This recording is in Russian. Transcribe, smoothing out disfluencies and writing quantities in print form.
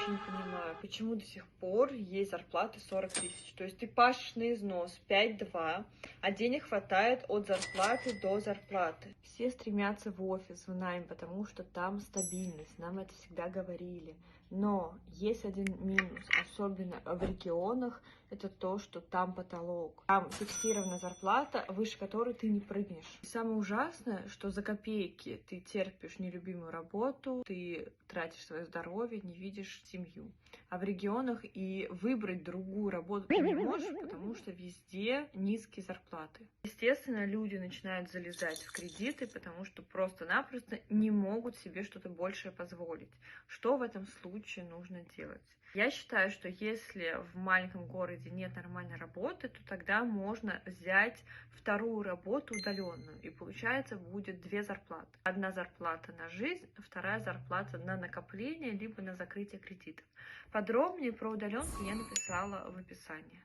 вообще не понимаю, почему до сих пор есть зарплаты 40 тысяч. То есть ты пашешь на износ 5-2, а денег хватает от зарплаты до зарплаты. Все стремятся в офис, в найм, потому что там стабильность, нам это всегда говорили. Но есть один минус, особенно в регионах, это то, что там потолок. Там фиксированная зарплата, выше которой ты не прыгнешь. И самое ужасное, что за копейки ты терпишь нелюбимую работу, ты тратишь свое здоровье, не видишь семью. А в регионах и выбрать другую работу ты не можешь, потому что везде низкие зарплаты. Естественно, люди начинают залезать в кредиты, потому что просто-напросто не могут себе что-то большее позволить. Что в этом случае нужно делать? Я считаю, что если в маленьком городе нет нормальной работы, то тогда можно взять вторую работу удаленную. И получается будет две зарплаты. Одна зарплата на жизнь, вторая зарплата на накопление, либо на закрытие кредитов. Подробнее про удаленку я написала в описании.